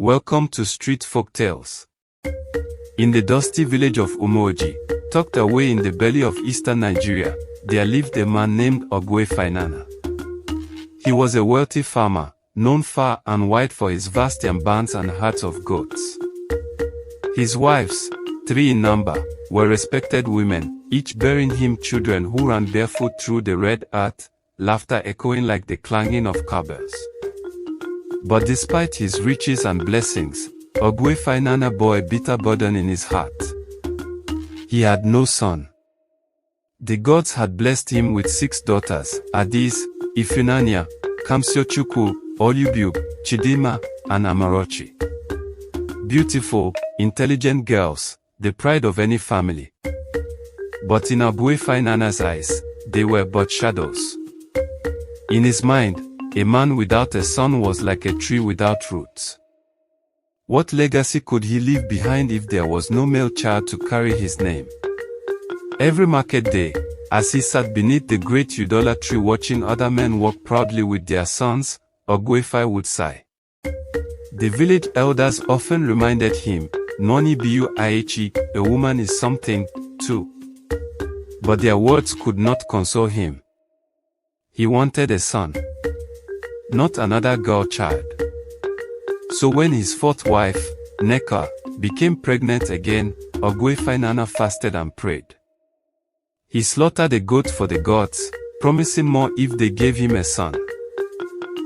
Welcome to Street Folktales. In the dusty village of Umoji, tucked away in the belly of eastern Nigeria, there lived a man named Ogwe. He was a wealthy farmer, known far and wide for his vast barns and herds of goats. His wives, 3 in number, were respected women, each bearing him children who ran barefoot through the red earth, laughter echoing like the clanging of cowbells. But despite his riches and blessings, Ogwe bore a bitter burden in his heart. He had no son. The gods had blessed him with 6 daughters, Adis, Ifunanya, Kamsiochukwu, Olubub, Chidima, and Amarochi. Beautiful, intelligent girls, the pride of any family. But in Ogwe eyes, they were but shadows. In his mind, a man without a son was like a tree without roots. What legacy could he leave behind if there was no male child to carry his name? Every market day, as he sat beneath the great Udola tree watching other men walk proudly with their sons, Ogwe would sigh. The village elders often reminded him, Noni biu aichi, a woman is something, too. But their words could not console him. He wanted a son, not another girl child. So when his 4th wife, Neka, became pregnant again, Ogwe fasted and prayed. He slaughtered a goat for the gods, promising more if they gave him a son.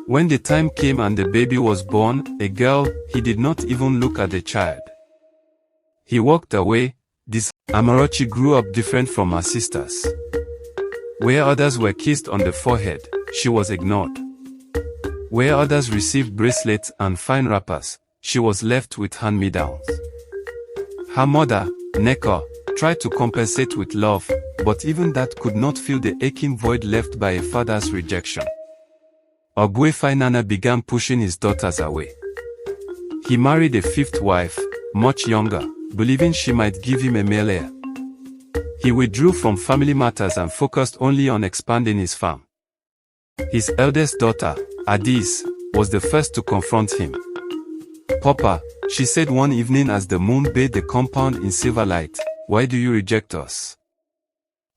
When the time came and the baby was born, a girl, he did not even look at the child. He walked away. This Amarochi grew up different from her sisters. Where others were kissed on the forehead, she was ignored. Where others received bracelets and fine wrappers, she was left with hand-me-downs. Her mother, Neka, tried to compensate with love, but even that could not fill the aching void left by a father's rejection. Ogwe began pushing his daughters away. He married a 5th wife, much younger, believing she might give him a male heir. He withdrew from family matters and focused only on expanding his farm. His eldest daughter, Adis, was the first to confront him. Papa, she said one evening as the moon bathed the compound in silver light, why do you reject us?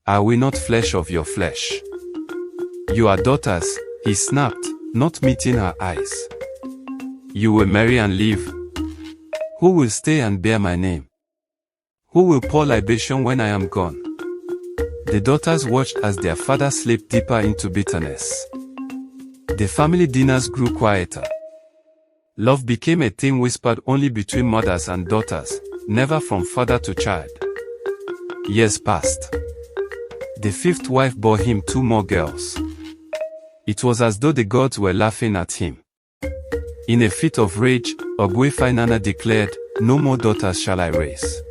Are we not flesh of your flesh? You are daughters, he snapped, not meeting her eyes. You will marry and live. Who will stay and bear my name? Who will pour libation when I am gone? The daughters watched as their father slipped deeper into bitterness. The family dinners grew quieter. Love became a thing whispered only between mothers and daughters, never from father to child. Years passed. The 5th wife bore him 2 more girls. It was as though the gods were laughing at him. In a fit of rage, Ogwe declared, no more daughters shall I raise.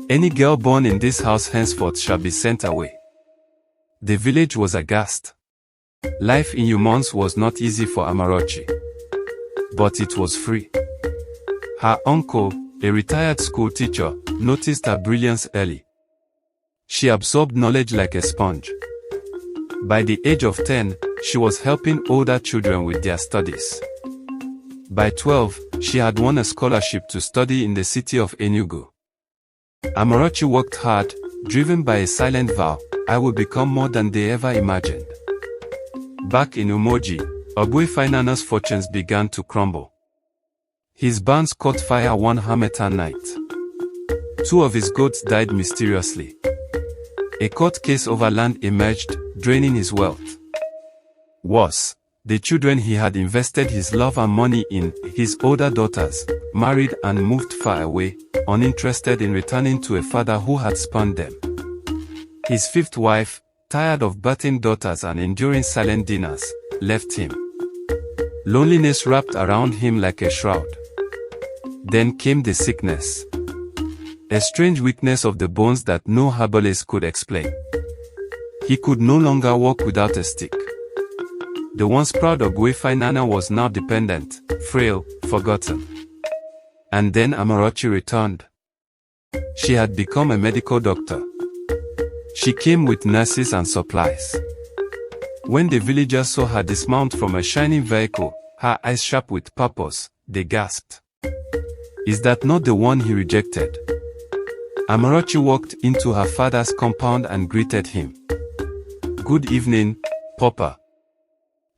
Any girl born in this house henceforth shall be sent away. The village was aghast. Life in Umons was not easy for Amarochi. But it was free. Her uncle, a retired school teacher, noticed her brilliance early. She absorbed knowledge like a sponge. By the age of 10, she was helping older children with their studies. By 12, she had won a scholarship to study in the city of Enugu. Amarochi worked hard, driven by a silent vow, I will become more than they ever imagined. Back in Umoji, Ogwe fortunes began to crumble. His barns caught fire one Harmattan night. 2 of his goats died mysteriously. A court case over land emerged, draining his wealth. Worse, the children he had invested his love and money in, his older daughters, married and moved far away, uninterested in returning to a father who had spurned them. His 5th wife, tired of birthing daughters and enduring silent dinners, left him. Loneliness wrapped around him like a shroud. Then came the sickness. A strange weakness of the bones that no herbalist could explain. He could no longer walk without a stick. The once proud Ogwe was now dependent, frail, forgotten. And then Amarochi returned. She had become a medical doctor. She came with nurses and supplies. When the villagers saw her dismount from a shining vehicle, her eyes sharp with purpose, they gasped. Is that not the one he rejected? Amarachi walked into her father's compound and greeted him. "Good evening, Papa."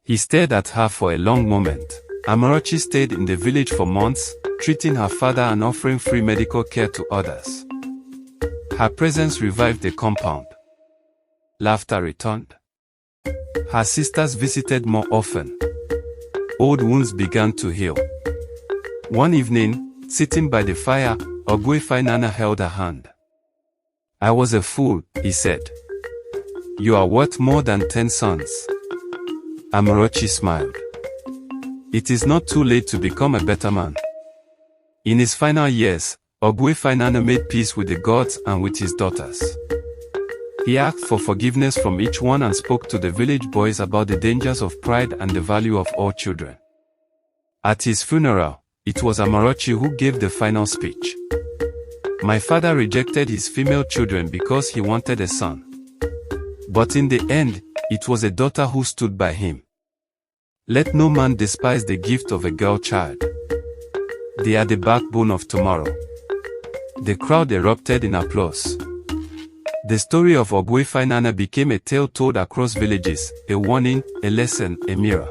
He stared at her for a long moment. Amarachi stayed in the village for months, treating her father and offering free medical care to others. Her presence revived the compound. Laughter returned. Her sisters visited more often. Old wounds began to heal. One evening, sitting by the fire, Ogwefinana held her hand. "I was a fool," he said. "You are worth more than 10 sons." Amarachi smiled. It is not too late to become a better man. In his final years, Ogwefinana made peace with the gods and with his daughters. He asked for forgiveness from each one and spoke to the village boys about the dangers of pride and the value of all children. At his funeral, it was Amarachi who gave the final speech. "My father rejected his female children because he wanted a son. But in the end, it was a daughter who stood by him. Let no man despise the gift of a girl child. They are the backbone of tomorrow." The crowd erupted in applause. The story of Ogwefinana became a tale told across villages, a warning, a lesson, a mirror.